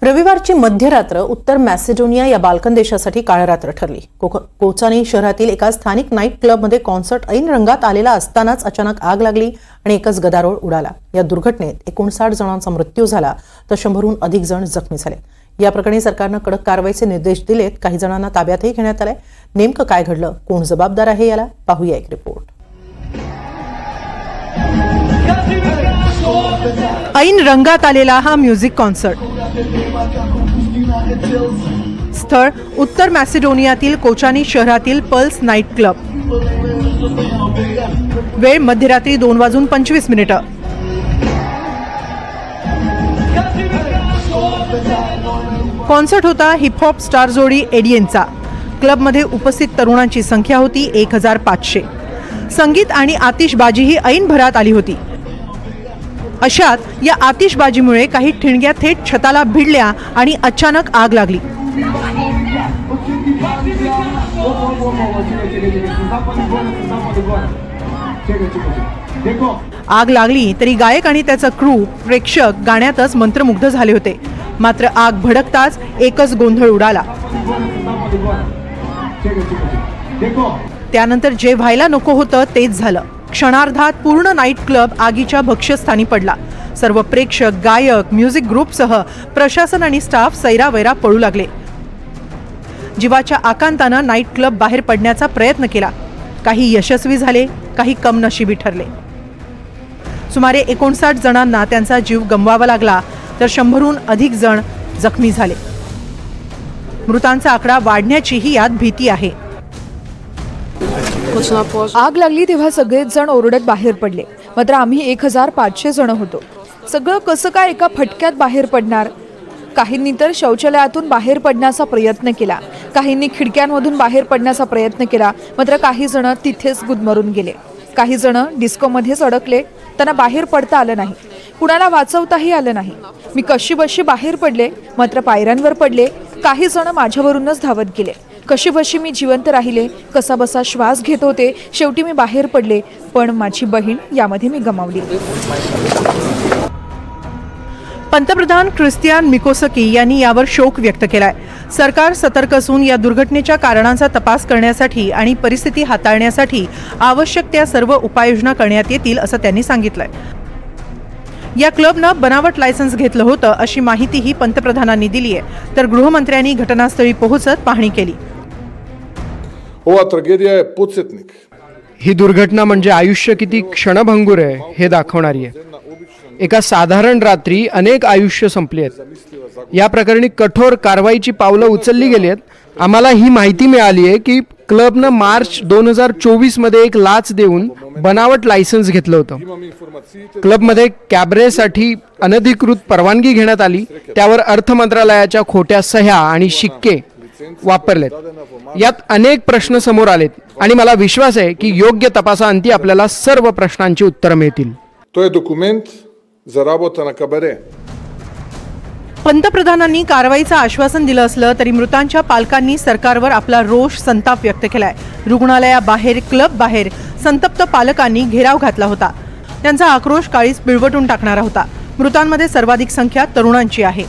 रविवारची मध्यरात्र उत्तर मॅसेडोनिया या बाल्कन देशासाठी काळरात्र ठरली। कोचानी शहरातील एका स्थानिक नाईट क्लबमध्ये कॉन्सर्ट ऐन रंगात आलेला असतानाच अचानक आग लागली आणि एकच गदारोळ उडाला। या दुर्घटनेत 59 जणांचा मृत्यू झाला तर 100हून अधिक जण जखमी झाले। या प्रकरणी सरकारने कडक कारवाईचे निर्देश दिलेत। काही जणांना ताब्यातही घेण्यात आले। नेमकं काय घडलं, कोण जबाबदार आहे, याला पाहूया एक रिपोर्ट। ऐन रंगात आलेला हा म्युझिक कॉन्सर्ट। स्थळ उत्तर मॅसेडोनियातील कोचानी शहरातील पल्स नाईट क्लब। वेळ मध्यरात्री 2:25 कॉन्सर्ट होता हिप हॉप स्टार जोडी एडियनचा। क्लबमध्ये उपस्थित तरुणांची संख्या होती 1500। संगीत आणि आतिषबाजीही ऐन भरात आली होती। अशात या आतिषबाजीमुळे काही ठिणग्या थेट छताला भिडल्या आणि अचानक आग लागली। आग लागली तरी गायक आणि त्याचा क्रू प्रेक्षक गाण्यातच मंत्रमुग्ध झाले होते। मात्र आग भडकताच एकच गोंधळ उडाला। त्यानंतर जे व्हायला नको होतं तेच झालं। क्षणार्धात पूर्ण नाईट क्लब आगीच्या भक्ष्यस्थानी पडला। सर्व प्रेक्षक, गायक, म्युझिक ग्रुपसह प्रशासन आणि स्टाफ सैरावैरा पळू लागले। जीवाच्या आकांतानं नाईट क्लब बाहेर पडण्याचा प्रयत्न केला। काही यशस्वी झाले, काही कमनशिबी ठरले। सुमारे 59 जणांना त्यांचा जीव गमवावा लागला तर 100हून अधिक जण जखमी झाले। मृतांचा आकडा वाढण्याचीही यात भीती आहे। आग लागली तेव्हा सगळेच जण ओरडत बाहेर पडले। मात्र आम्ही 1500 जण होतो। सगळं कसं काय एका फटक्यात बाहेर पडणार? काहींनी तर शौचालयातून बाहेर पडण्याचा प्रयत्न केला, काहींनी खिडक्यांमधून बाहेर पडण्याचा प्रयत्न केला। मात्र काही जण तिथेच गुदमरून गेले। काही जण डिस्कोमध्येच अडकले, त्यांना बाहेर पडता आलं नाही, कुणाला वाचवताही आलं नाही। मी कशीबशी बाहेर पडले, मात्र पायऱ्यांवर पडले। काही जण माझ्यावरूनच धावत गेले। कशीबशी मी जिवंत राहिले, कसाबसा श्वास घेत होते। शेवटी मी बाहेर पडले, पण माझी बहीण यामध्ये मी गमावली। पंतप्रधान क्रिस्तियान मिकोसकी यांनी यावर शोक व्यक्त केलाय। सरकार सतर्क असून या दुर्घटनेच्या कारणांचा तपास करण्यासाठी आणि परिस्थिती हाताळण्यासाठी आवश्यक त्या सर्व उपाययोजना करण्यात येतील असं त्यांनी सांगितलंय। या क्लबनं बनावट लायसन्स घेतलं होतं अशी माहितीही पंतप्रधानांनी दिली आहे। तर गृहमंत्र्यांनी घटनास्थळी पोहोचत पाहणी केली। ही दुर्घटना म्हणजे आयुष्य किती क्षणभंगुर आहे हे दाखवणारी आहे। एका साधारण रात्री अनेक आयुष्य संपली आहेत। या प्रकरणी कठोर कारवाईची पावलं उचलली गेली आहेत। आम्हाला ही माहिती मिळाली आहे की क्लबनं मार्च 2024 मध्ये एक लाच देऊन बनावट लायसन्स घेतलं होतं। क्लबमध्ये कॅबरेसाठी अनधिकृत परवानगी घेण्यात आली, त्यावर अर्थ मंत्रालयाच्या खोट्या सह्या आणि शिक्के वापरलेत। यात अनेक प्रश्न समोर आलेत आणि मला विश्वास आहे की योग्य तपासाअंती आपल्याला सर्व प्रश्नांची उत्तरं मिळतील। पंतप्रधानांनी कारवाईचं आश्वासन दिलं असलं तरी मृतांच्या पालकांनी सरकारवर आपला रोष, संताप व्यक्त केलाय। रुग्णालयाबाहेर, क्लब बाहेर संतप्त पालकांनी घेराव घातला होता। त्यांचा आक्रोश काळीच पिळवटून टाकणारा होता। मृतांमध्ये सर्वाधिक संख्या तरुणांची आहे।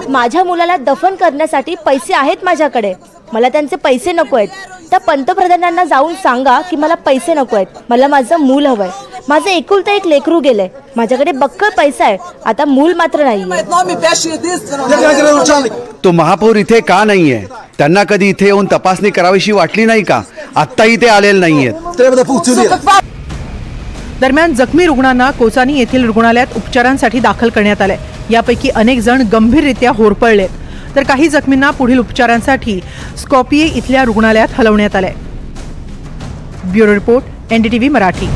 माझ्या मुलाला दफन करण्यासाठी पैसे आहेत माझ्याकडे, मला त्यांचे पैसे नको आहेत। त्या पंतप्रधानांना जाऊन सांगा की मला पैसे नको आहेत, मला माझं मूल हवंय। माझं एकुलतं एक लेकरू गेलंय, माझ्याकडे बक्कळ पैसा आहे, आता मूल मात्र नाहीये। तो महापौर इथे का नाहीये? त्यांना कधी इथे येऊन तपासणी करावीशी वाटली नाही का? आत्ताही ते आलेले नाहीयेत। दरम्यान जखमी रुग्णांना कोचानी येथील रुग्णालयात उपचारांसाठी दाखल करण्यात आले। यापैकी अनेक जण गंभीररित्या होरपळलेत, तर काही जखमींना पुढील उपचारांसाठी स्कॉपिये इथल्या रुग्णालयात हलवण्यात आले। Bureau report, NDTV Marathi.